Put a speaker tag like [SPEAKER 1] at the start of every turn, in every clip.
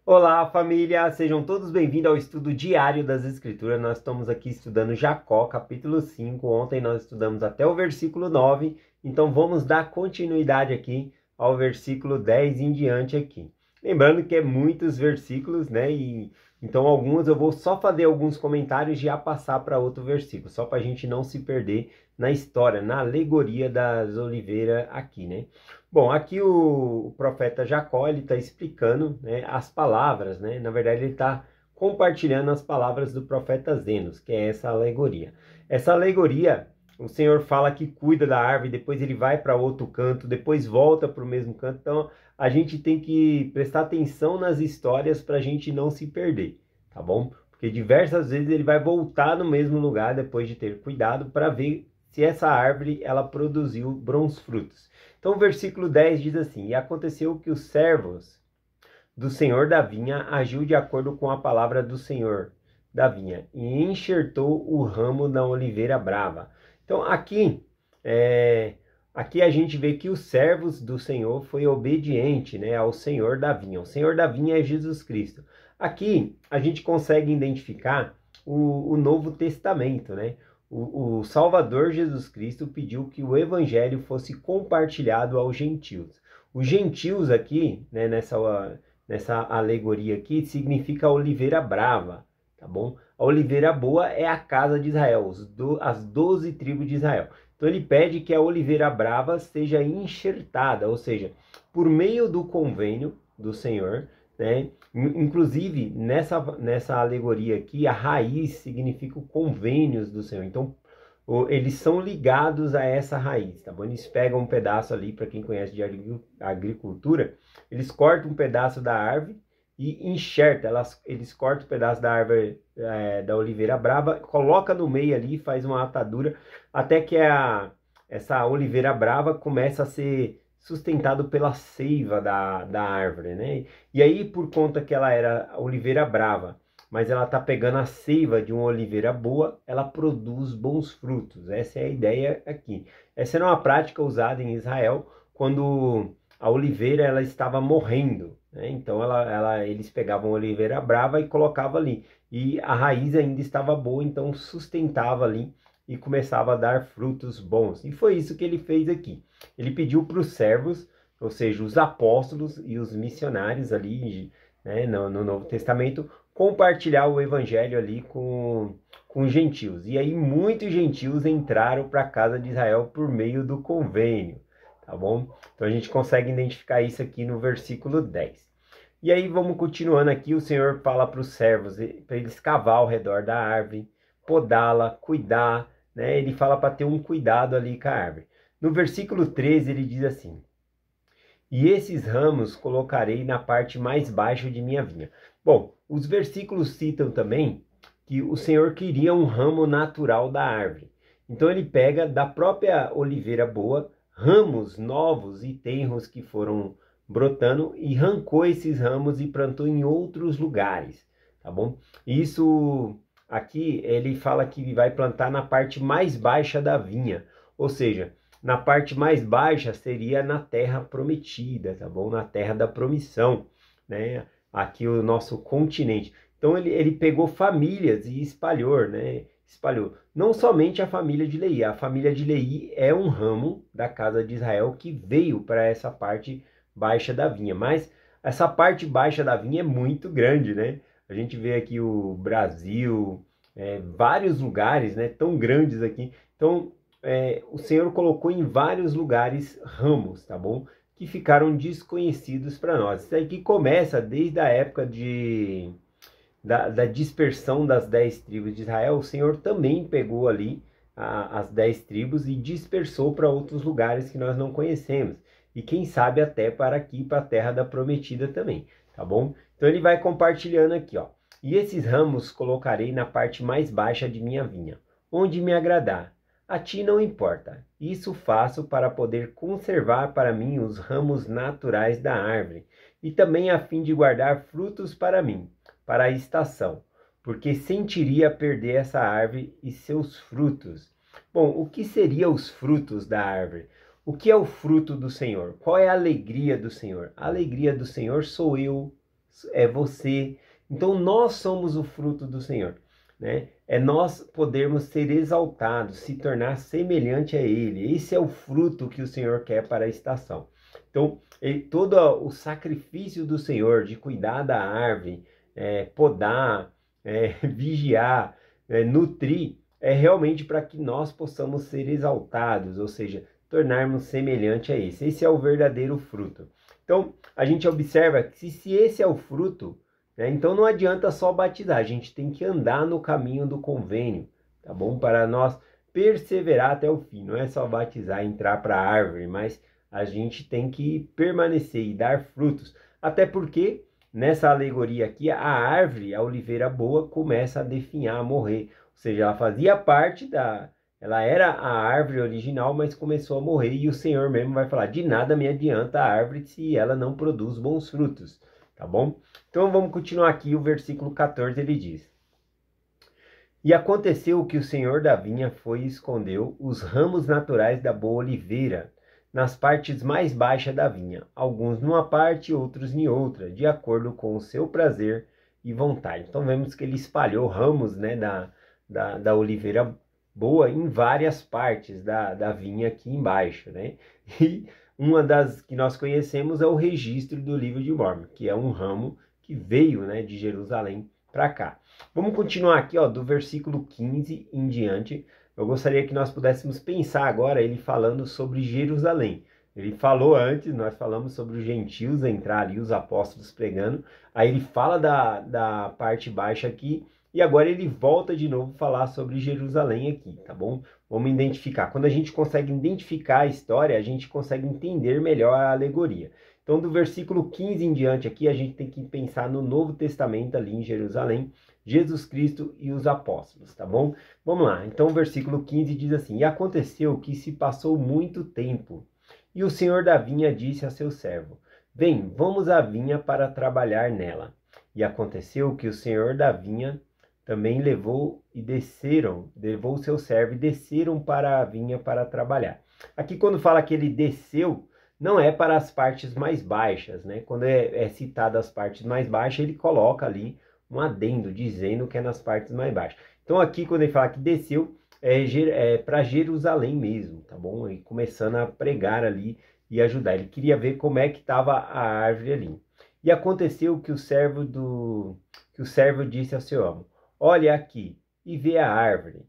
[SPEAKER 1] Olá, família! Sejam todos bem-vindos ao estudo diário das Escrituras. Nós estamos aqui estudando Jacó, capítulo 5. Ontem nós estudamos até o versículo 9, então vamos dar continuidade aqui ao versículo 10 em diante aqui. Lembrando que é muitos versículos, né? Então alguns eu vou só fazer alguns comentários e já passar para outro versículo, só para a gente não se perder na história, na alegoria das oliveiras aqui, né? Bom, aqui o profeta Jacó, ele está explicando, né, as palavras, né? Na verdade, ele está compartilhando as palavras do profeta Zenos, que é essa alegoria. Essa alegoria, o Senhor fala que cuida da árvore, depois ele vai para outro canto, depois volta para o mesmo canto. Então, a gente tem que prestar atenção nas histórias para a gente não se perder, tá bom? Porque diversas vezes ele vai voltar no mesmo lugar depois de ter cuidado para ver se essa árvore ela produziu bons frutos. Então o versículo 10 diz assim: E aconteceu que os servos do Senhor da vinha agiu de acordo com a palavra do Senhor da vinha e enxertou o ramo da oliveira brava. Então aqui a gente vê que os servos do Senhor foi obediente, né, ao Senhor da vinha. O Senhor da vinha é Jesus Cristo. Aqui a gente consegue identificar o Novo Testamento, né? O Salvador Jesus Cristo pediu que o evangelho fosse compartilhado aos gentios. Os gentios aqui, né, nessa alegoria aqui, significa a oliveira brava, tá bom? A oliveira boa é a casa de Israel, as 12 tribos de Israel. Então ele pede que a oliveira brava seja enxertada, ou seja, por meio do convênio do Senhor, né? Inclusive, nessa alegoria aqui, a raiz significa o convênios do Senhor. Então, eles são ligados a essa raiz, tá bom? Eles pegam um pedaço ali, para quem conhece de agricultura, eles cortam um pedaço da árvore e enxertam. Eles cortam um pedaço da árvore da oliveira brava, coloca no meio ali, faz uma atadura, até que essa oliveira brava começa a ser sustentado pela seiva da árvore, né? E aí, por conta que ela era oliveira brava, mas ela está pegando a seiva de uma oliveira boa, ela produz bons frutos. Essa é a ideia aqui. Essa era uma prática usada em Israel quando a oliveira ela estava morrendo, né? Então eles pegavam a oliveira brava e colocavam ali. E a raiz ainda estava boa, então sustentava ali e começava a dar frutos bons. E foi isso que ele fez aqui. Ele pediu para os servos, ou seja, os apóstolos e os missionários ali, né, no Novo Testamento, compartilhar o evangelho ali com gentios. E aí muitos gentios entraram para a casa de Israel por meio do convênio, tá bom? Então a gente consegue identificar isso aqui no versículo 10. E aí vamos continuando aqui, o Senhor fala para os servos, para eles cavar ao redor da árvore, podá-la, cuidar, né? Ele fala para ter um cuidado ali com a árvore. No versículo 13 ele diz assim: E esses ramos colocarei na parte mais baixa de minha vinha. Bom, os versículos citam também que o Senhor queria um ramo natural da árvore. Então ele pega da própria oliveira boa ramos novos e tenros que foram brotando e arrancou esses ramos e plantou em outros lugares, tá bom? Isso aqui ele fala que vai plantar na parte mais baixa da vinha, ou seja, na parte mais baixa seria na terra prometida, tá bom? Na terra da promissão, né? Aqui o nosso continente. Então ele pegou famílias e espalhou, né? Espalhou. Não somente a família de Leí. A família de Leí é um ramo da casa de Israel que veio para essa parte baixa da vinha. Mas essa parte baixa da vinha é muito grande, né? A gente vê aqui o Brasil, vários lugares, né? Tão grandes aqui. Então o Senhor colocou em vários lugares ramos, tá bom? Que ficaram desconhecidos para nós. Isso aqui começa desde a época da dispersão das 10 tribos de Israel. O Senhor também pegou ali as 10 tribos e dispersou para outros lugares que nós não conhecemos. E quem sabe até para aqui, para a terra da prometida também, tá bom? Então ele vai compartilhando aqui, ó. E esses ramos colocarei na parte mais baixa de minha vinha, onde me agradar. A ti não importa. Isso faço para poder conservar para mim os ramos naturais da árvore, e também a fim de guardar frutos para mim, para a estação, porque sentiria perder essa árvore e seus frutos. Bom, o que seriam os frutos da árvore? O que é o fruto do Senhor? Qual é a alegria do Senhor? A alegria do Senhor sou eu, é você. Então nós somos o fruto do Senhor, né? É nós podermos ser exaltados, se tornar semelhante a Ele. Esse é o fruto que o Senhor quer para a estação. Então, todo o sacrifício do Senhor de cuidar da árvore, podar, vigiar, nutrir, é realmente para que nós possamos ser exaltados, ou seja, tornarmos semelhante a esse. Esse é o verdadeiro fruto. Então, a gente observa que se esse é o fruto, né, então não adianta só batizar, a gente tem que andar no caminho do convênio, tá bom? Para nós perseverar até o fim. Não é só batizar e entrar para a árvore, mas a gente tem que permanecer e dar frutos. Até porque, nessa alegoria aqui, a árvore, a oliveira boa, começa a definhar, a morrer. Ou seja, ela fazia parte ela era a árvore original, mas começou a morrer. E o Senhor mesmo vai falar, de nada me adianta a árvore se ela não produz bons frutos. Tá bom? Então vamos continuar aqui, o versículo 14, ele diz: E aconteceu que o senhor da vinha foi e escondeu os ramos naturais da boa oliveira nas partes mais baixas da vinha, alguns numa parte, outros em outra, de acordo com o seu prazer e vontade. Então vemos que ele espalhou ramos, né, da oliveira boa em várias partes da vinha aqui embaixo, né? E uma das que nós conhecemos é o registro do livro de Mórmon, que é um ramo que veio, né, de Jerusalém para cá. Vamos continuar aqui, ó, do versículo 15 em diante. Eu gostaria que nós pudéssemos pensar agora ele falando sobre Jerusalém. Ele falou antes, nós falamos sobre os gentios entrar ali, os apóstolos pregando. Aí ele fala da parte baixa aqui. E agora ele volta de novo a falar sobre Jerusalém aqui, tá bom? Vamos identificar. Quando a gente consegue identificar a história, a gente consegue entender melhor a alegoria. Então, do versículo 15 em diante aqui, a gente tem que pensar no Novo Testamento ali em Jerusalém, Jesus Cristo e os apóstolos, tá bom? Vamos lá. Então, o versículo 15 diz assim: E aconteceu que se passou muito tempo, e o senhor da vinha disse a seu servo: Vem, vamos à vinha para trabalhar nela. E aconteceu que o senhor da vinha também levou o seu servo e desceram para a vinha para trabalhar. Aqui quando fala que ele desceu, não é para as partes mais baixas, né? Quando é citado as partes mais baixas, ele coloca ali um adendo, dizendo que é nas partes mais baixas. Então aqui quando ele fala que desceu, é para Jerusalém mesmo, tá bom? E começando a pregar ali e ajudar. Ele queria ver como é que estava a árvore ali. E aconteceu que o servo disse ao seu amo: Olha aqui e vê a árvore.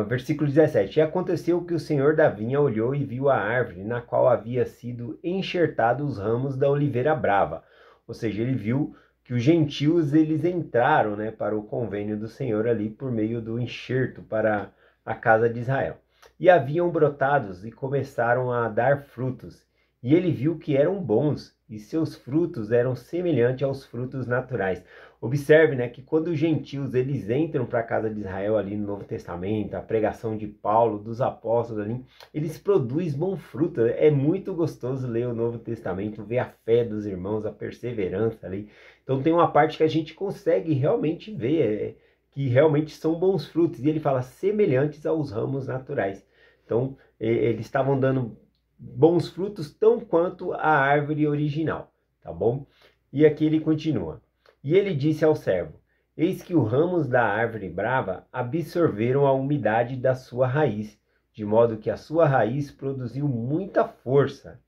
[SPEAKER 1] Versículo 17. E aconteceu que o senhor da vinha olhou e viu a árvore na qual havia sido enxertados os ramos da oliveira brava. Ou seja, ele viu que os gentios eles entraram, né, para o convênio do Senhor ali por meio do enxerto para a casa de Israel. E haviam brotados e começaram a dar frutos. E ele viu que eram bons, e seus frutos eram semelhantes aos frutos naturais. Observe, né, que quando os gentios eles entram para a casa de Israel ali no Novo Testamento, a pregação de Paulo, dos apóstolos ali, eles produzem bom fruto. É muito gostoso ler o Novo Testamento, ver a fé dos irmãos, a perseverança ali. Então tem uma parte que a gente consegue realmente ver que realmente são bons frutos. E ele fala semelhantes aos ramos naturais. Então eles estavam dando bons frutos tão quanto a árvore original, tá bom? E aqui ele continua. E ele disse ao servo: Eis que os ramos da árvore brava absorveram a umidade da sua raiz, de modo que a sua raiz produziu muita força.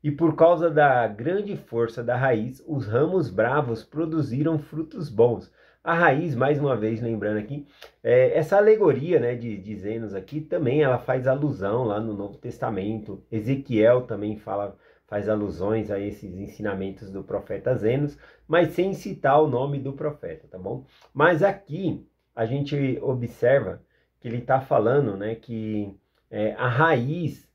[SPEAKER 1] E por causa da grande força da raiz, os ramos bravos produziram frutos bons. A raiz, mais uma vez lembrando aqui, essa alegoria, né, de Zenos aqui, também ela faz alusão lá no Novo Testamento. Ezequiel também faz alusões a esses ensinamentos do profeta Zenos, mas sem citar o nome do profeta, tá bom? Mas aqui a gente observa que ele está falando, né, que a raiz,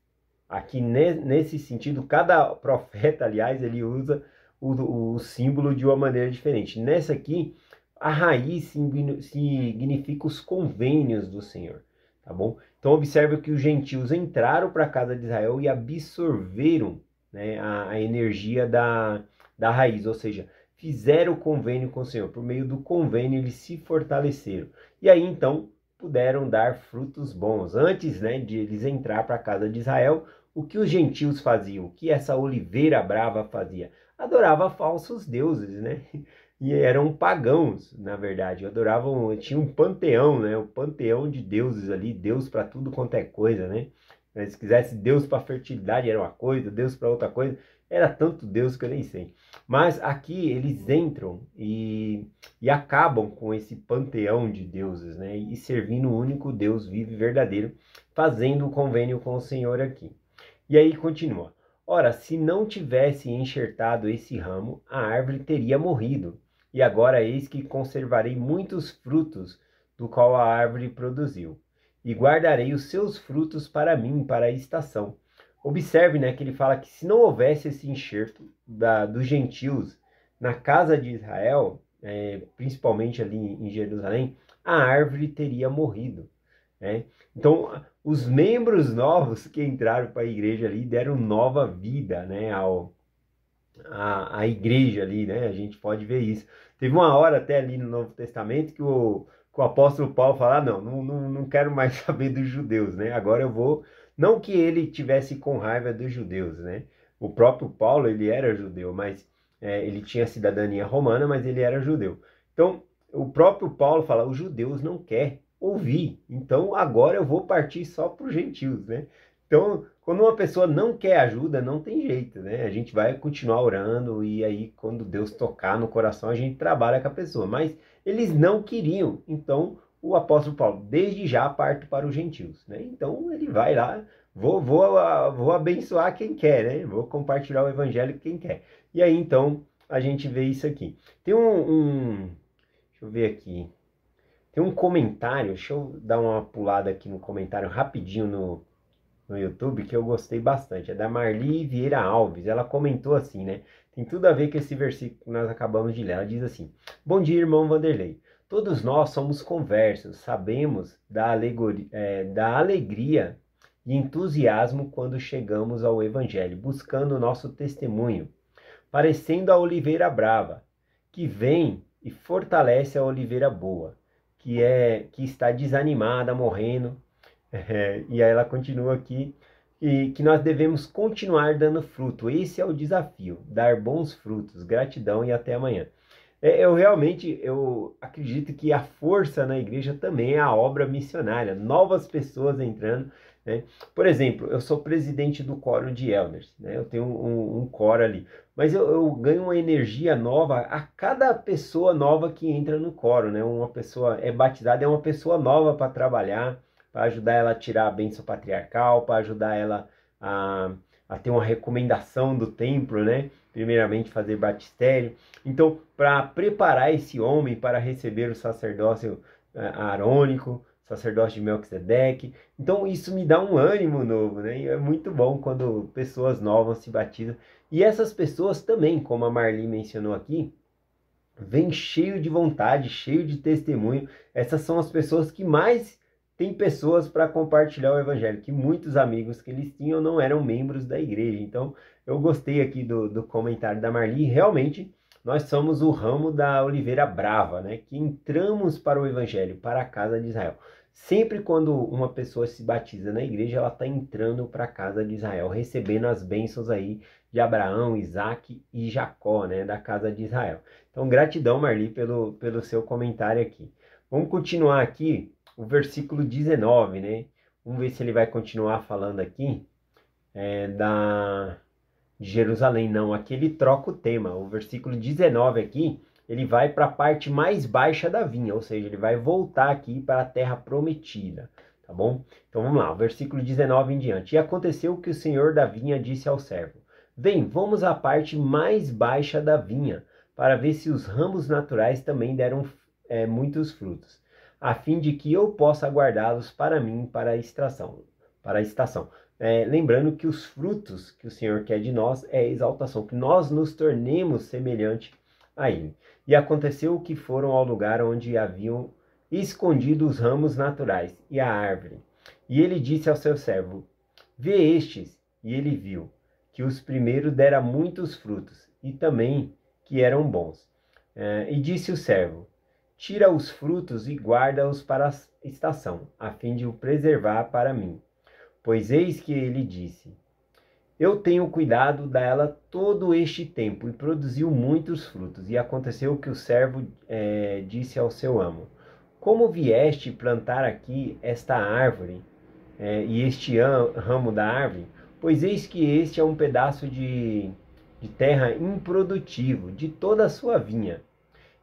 [SPEAKER 1] aqui nesse sentido, cada profeta, aliás, ele usa o símbolo de uma maneira diferente. Nessa aqui, a raiz significa os convênios do Senhor, tá bom? Então observe que os gentios entraram para a casa de Israel e absorveram, né, a energia da raiz, ou seja, fizeram o convênio com o Senhor. Por meio do convênio eles se fortaleceram. E aí então puderam dar frutos bons. Antes, né, de eles entrar para a casa de Israel, o que os gentios faziam? O que essa oliveira brava fazia? adorava falsos deuses, né? E eram pagãos, na verdade, adoravam, tinha um panteão, né? O panteão de deuses ali, Deus para tudo quanto é coisa, né? Se quisesse Deus para fertilidade era uma coisa, Deus para outra coisa, era tanto Deus que eu nem sei. Mas aqui eles entram e acabam com esse panteão de deuses, né? E servindo o único Deus vivo e verdadeiro, fazendo o convênio com o Senhor aqui. E aí continua. Ora, se não tivesse enxertado esse ramo, a árvore teria morrido. E agora eis que conservarei muitos frutos do qual a árvore produziu. E guardarei os seus frutos para mim, para a estação. Observe, né, que ele fala que se não houvesse esse enxerto dos gentios na casa de Israel, principalmente ali em Jerusalém, a árvore teria morrido. Né? Então, os membros novos que entraram para a igreja ali deram nova vida, né, à igreja ali, né? A gente pode ver isso. Teve uma hora até ali no Novo Testamento que o apóstolo Paulo fala, não quero mais saber dos judeus, né? Agora eu vou... Não que ele tivesse com raiva dos judeus, né? O próprio Paulo, ele era judeu, mas ele tinha cidadania romana, mas ele era judeu. Então, o próprio Paulo fala, os judeus não querem ouvir, então agora eu vou partir só para os gentios, né? Então, quando uma pessoa não quer ajuda, não tem jeito, né? A gente vai continuar orando e aí quando Deus tocar no coração, a gente trabalha com a pessoa. Mas eles não queriam, então o apóstolo Paulo, desde já, parte para os gentios, né? Então ele vai lá, vou abençoar quem quer, né? Vou compartilhar o evangelho com quem quer. E aí então a gente vê isso aqui. Tem deixa eu ver aqui. Tem um comentário, deixa eu dar uma pulada aqui no comentário rapidinho no YouTube, que eu gostei bastante. É da Marli Vieira Alves. Ela comentou assim, né? Tem tudo a ver com esse versículo que nós acabamos de ler. Ela diz assim: Bom dia, irmão Vanderlei. Todos nós somos conversos, sabemos da alegria e entusiasmo quando chegamos ao Evangelho, buscando o nosso testemunho, parecendo a oliveira brava, que vem e fortalece a oliveira boa, que está desanimada, morrendo. E aí ela continua aqui, e que nós devemos continuar dando fruto. Esse é o desafio, dar bons frutos. Gratidão e até amanhã. Eu acredito que a força na igreja também é a obra missionária, novas pessoas entrando, né? Por exemplo, eu sou presidente do coro de elders, né? Eu tenho um coro ali, mas eu ganho uma energia nova a cada pessoa nova que entra no coro, né? Uma pessoa é batizada, é uma pessoa nova para trabalhar, para ajudar ela a tirar a bênção patriarcal, para ajudar ela a ter uma recomendação do templo, né? Primeiramente fazer batistério. Então, para preparar esse homem para receber o sacerdócio arônico, sacerdócio de Melquisedeque. Então, isso me dá um ânimo novo, né? E é muito bom quando pessoas novas se batizam. E essas pessoas também, como a Marli mencionou aqui, vêm cheio de vontade, cheio de testemunho. Essas são as pessoas que mais têm pessoas para compartilhar o evangelho, que muitos amigos que eles tinham não eram membros da igreja. Então, eu gostei aqui do comentário da Marli. Realmente, nós somos o ramo da oliveira brava, né? Que entramos para o evangelho, para a casa de Israel. Sempre quando uma pessoa se batiza na igreja, ela está entrando para a casa de Israel, recebendo as bênçãos aí de Abraão, Isaac e Jacó, né? Da casa de Israel. Então, gratidão, Marli, pelo seu comentário aqui. Vamos continuar aqui o versículo 19, né? Vamos ver se ele vai continuar falando aqui de Jerusalém. Não, aqui ele troca o tema. O versículo 19 aqui, ele vai para a parte mais baixa da vinha, ou seja, ele vai voltar aqui para a terra prometida, tá bom? Então vamos lá, o versículo 19 em diante. E aconteceu que o senhor da vinha disse ao servo: Vem, vamos à parte mais baixa da vinha, para ver se os ramos naturais também deram muitos frutos, a fim de que eu possa guardá-los para mim para a estação. Lembrando que os frutos que o Senhor quer de nós é a exaltação, que nós nos tornemos semelhante a Ele. E aconteceu que foram ao lugar onde haviam escondido os ramos naturais e a árvore. E ele disse ao seu servo: Vê estes. E ele viu que os primeiros deram muitos frutos, e também que eram bons. E disse o servo: Tira os frutos e guarda-os para a estação, a fim de o preservar para mim. Pois eis que ele disse: Eu tenho cuidado dela todo este tempo e produziu muitos frutos. E aconteceu que o servo disse ao seu amo: Como vieste plantar aqui esta árvore e este ramo da árvore? Pois eis que este é um pedaço de terra improdutivo de toda a sua vinha.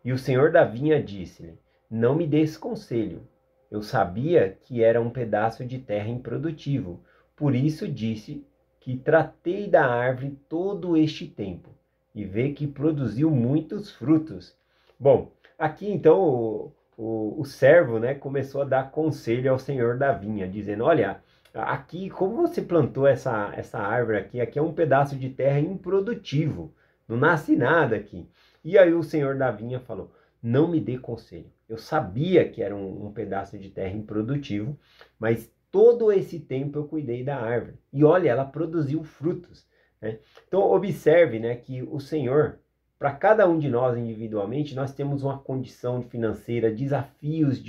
[SPEAKER 1] E o senhor da vinha disse-lhe: Não me des conselho. Eu sabia que era um pedaço de terra improdutivo. Por isso disse que tratei da árvore todo este tempo. E vê que produziu muitos frutos. Bom, aqui então o servo, né, começou a dar conselho ao senhor da vinha, dizendo: Olha, aqui, como você plantou essa árvore aqui é um pedaço de terra improdutivo. Não nasce nada aqui. E aí o senhor da vinha falou: Não me dê conselho. Eu sabia que era um pedaço de terra improdutivo, mas todo esse tempo eu cuidei da árvore. E olha, ela produziu frutos, né? Então observe, né, que o Senhor, para cada um de nós individualmente, nós temos uma condição financeira, desafios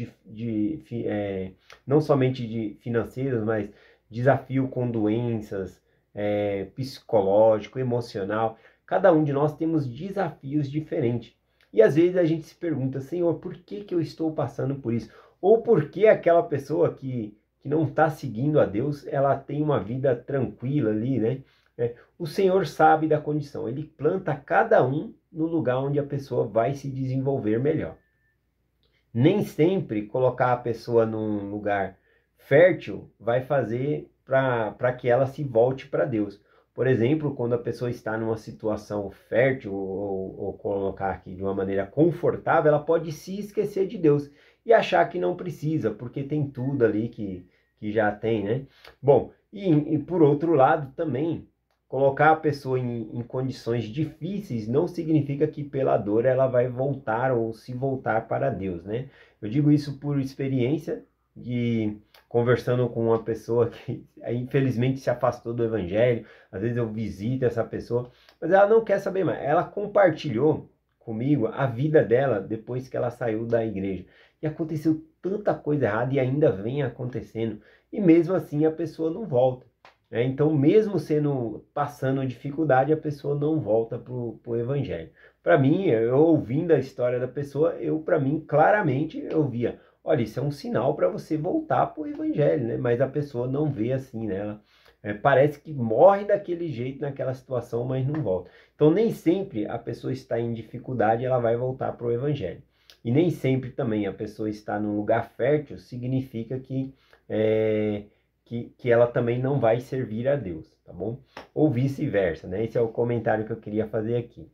[SPEAKER 1] não somente de financeiros, mas desafio com doenças, psicológico, emocional. Cada um de nós temos desafios diferentes. E às vezes a gente se pergunta: Senhor, por que eu estou passando por isso? Ou por que aquela pessoa que não está seguindo a Deus, ela tem uma vida tranquila ali, né? O Senhor sabe da condição. Ele planta cada um no lugar onde a pessoa vai se desenvolver melhor. Nem sempre colocar a pessoa num lugar fértil vai fazer para que ela se volte para Deus. Por exemplo, quando a pessoa está numa situação fértil, ou colocar aqui de uma maneira confortável, ela pode se esquecer de Deus e achar que não precisa, porque tem tudo ali que já tem, né? Bom, e por outro lado também, colocar a pessoa em condições difíceis não significa que pela dor ela vai voltar ou se voltar para Deus, né? Eu digo isso por experiência de conversando com uma pessoa que infelizmente se afastou do evangelho. Às vezes eu visito essa pessoa, mas ela não quer saber mais. Ela compartilhou comigo a vida dela depois que ela saiu da igreja. E aconteceu tanta coisa errada e ainda vem acontecendo. E mesmo assim a pessoa não volta. Então, mesmo passando dificuldade, a pessoa não volta para o evangelho. Para mim, eu ouvindo a história da pessoa, para mim, claramente, eu via: olha, isso é um sinal para você voltar para o evangelho, né? Mas a pessoa não vê assim, né? Ela, parece que morre daquele jeito, naquela situação, mas não volta. Então, nem sempre a pessoa está em dificuldade, ela vai voltar para o evangelho. E nem sempre também a pessoa está num lugar fértil, significa que ela também não vai servir a Deus, tá bom? Ou vice-versa, né? Esse é o comentário que eu queria fazer aqui.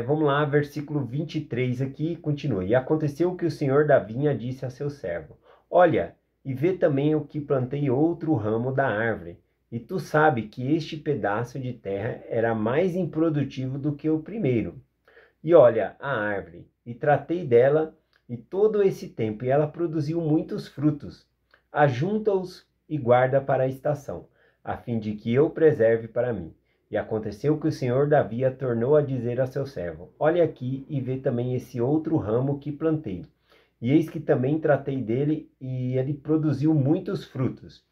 [SPEAKER 1] Vamos lá, versículo 23 aqui, continua. E aconteceu que o senhor da vinha disse a seu servo: Olha, e vê também o que plantei outro ramo da árvore. E tu sabe que este pedaço de terra era mais improdutivo do que o primeiro. E olha a árvore, e tratei dela e todo esse tempo, e ela produziu muitos frutos. Ajunta-os e guarda para a estação, a fim de que eu preserve para mim. E aconteceu que o senhor Davi tornou a dizer a seu servo: Olha aqui e vê também esse outro ramo que plantei. E eis que também tratei dele, e ele produziu muitos frutos.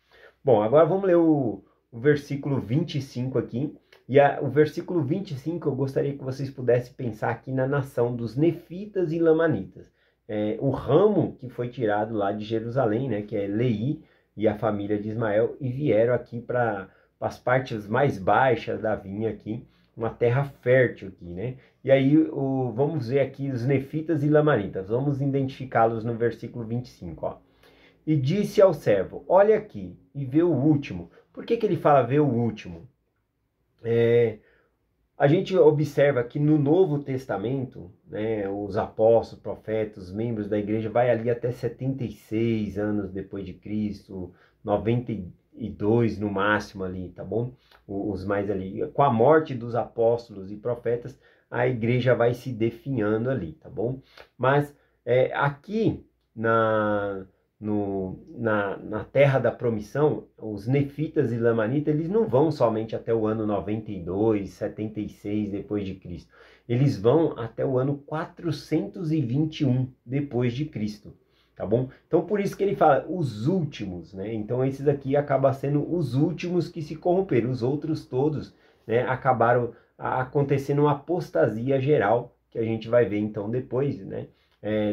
[SPEAKER 1] Bom, agora vamos ler o versículo 25 aqui. E o versículo 25 eu gostaria que vocês pudessem pensar aqui na nação dos Nefitas e Lamanitas. O ramo que foi tirado lá de Jerusalém, né, que é Lei e a família de Ismael, e vieram aqui para as partes mais baixas da vinha aqui, uma terra fértil aqui, né? E aí vamos ver aqui os Nefitas e Lamanitas, vamos identificá-los no versículo 25, ó. E disse ao servo: Olha aqui e vê o último. Por que ele fala ver o último? A gente observa que no Novo Testamento, né, os apóstolos, profetas, membros da igreja, vai ali até 76 anos depois de Cristo, 92 no máximo ali, tá bom? Os mais ali. Com a morte dos apóstolos e profetas, a igreja vai se definhando ali, tá bom? Mas aqui na terra da promissão, os nefitas e lamanitas, eles não vão somente até o ano 92, 76 depois de Cristo. Eles vão até o ano 421 depois de Cristo. tá bom? Então por isso que ele fala os últimos, né? Então esses aqui acabam sendo os últimos que se corromperam, os outros todos, né, acabaram acontecendo uma apostasia geral, que a gente vai ver então depois, né?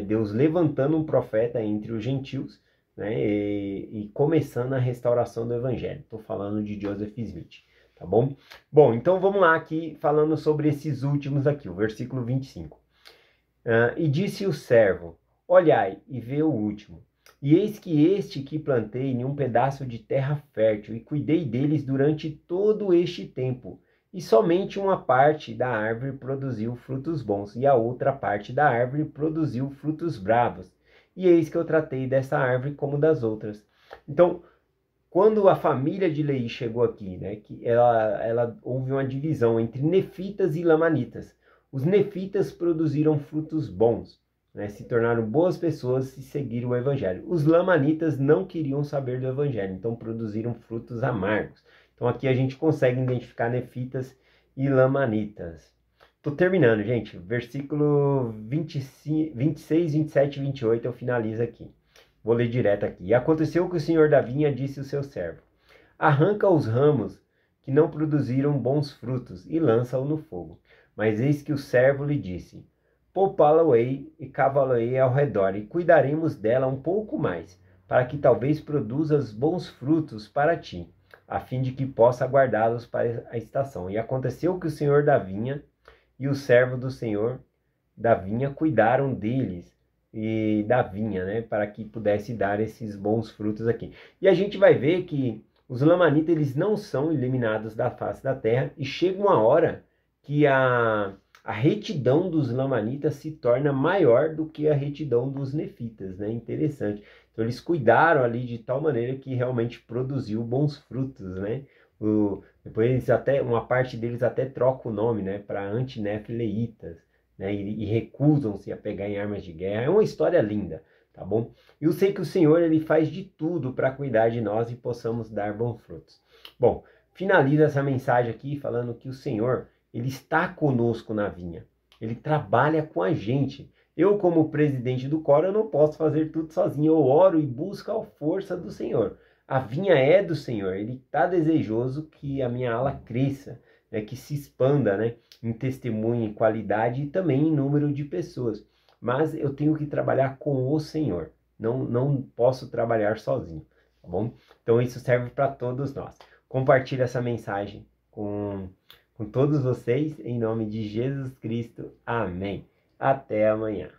[SPEAKER 1] Deus levantando um profeta entre os gentios, né, e começando a restauração do evangelho. Estou falando de Joseph Smith, tá bom? Bom, então vamos lá aqui falando sobre esses últimos aqui, o versículo 25. E disse o servo: olhai e vê o último. E eis que este que plantei em um pedaço de terra fértil, e cuidei deles durante todo este tempo. E somente uma parte da árvore produziu frutos bons, e a outra parte da árvore produziu frutos bravos. E eis que eu tratei dessa árvore como das outras. Então, quando a família de Leí chegou aqui, né, que houve uma divisão entre nefitas e lamanitas. Os nefitas produziram frutos bons, né, se tornaram boas pessoas e seguiram o evangelho. Os lamanitas não queriam saber do evangelho, então produziram frutos amargos. Então aqui a gente consegue identificar nefitas e lamanitas. Estou terminando, gente. Versículo 25, 26, 27 e 28 eu finalizo aqui. Vou ler direto aqui. E aconteceu que o senhor da vinha disse ao seu servo: arranca os ramos que não produziram bons frutos e lança-o no fogo. Mas eis que o servo lhe disse: poupá-la-ei e cavá-la-ei ao redor, e cuidaremos dela um pouco mais, para que talvez produzas bons frutos para ti, a fim de que possa guardá-los para a estação. E aconteceu que o senhor da vinha e o servo do senhor da vinha cuidaram deles e da vinha, né, para que pudesse dar esses bons frutos aqui. E a gente vai ver que os lamanitas, eles não são eliminados da face da terra, e chega uma hora que a retidão dos lamanitas se torna maior do que a retidão dos nefitas, né? Interessante. Então eles cuidaram ali de tal maneira que realmente produziu bons frutos, né? Depois uma parte deles até troca o nome, né, para antinefileitas, né, e recusam-se a pegar em armas de guerra. É uma história linda, tá bom? Eu sei que o Senhor, ele faz de tudo para cuidar de nós e possamos dar bons frutos. Bom, finalizo essa mensagem aqui falando que o Senhor, ele está conosco na vinha. Ele trabalha com a gente. Eu, como presidente do coro, eu não posso fazer tudo sozinho. Eu oro e busco a força do Senhor. A vinha é do Senhor. Ele está desejoso que a minha ala cresça, né, que se expanda, né, em testemunho, em qualidade e também em número de pessoas. Mas eu tenho que trabalhar com o Senhor. Não posso trabalhar sozinho, tá bom? Então isso serve para todos nós. Compartilhe essa mensagem com todos vocês, em nome de Jesus Cristo. Amém. Até amanhã.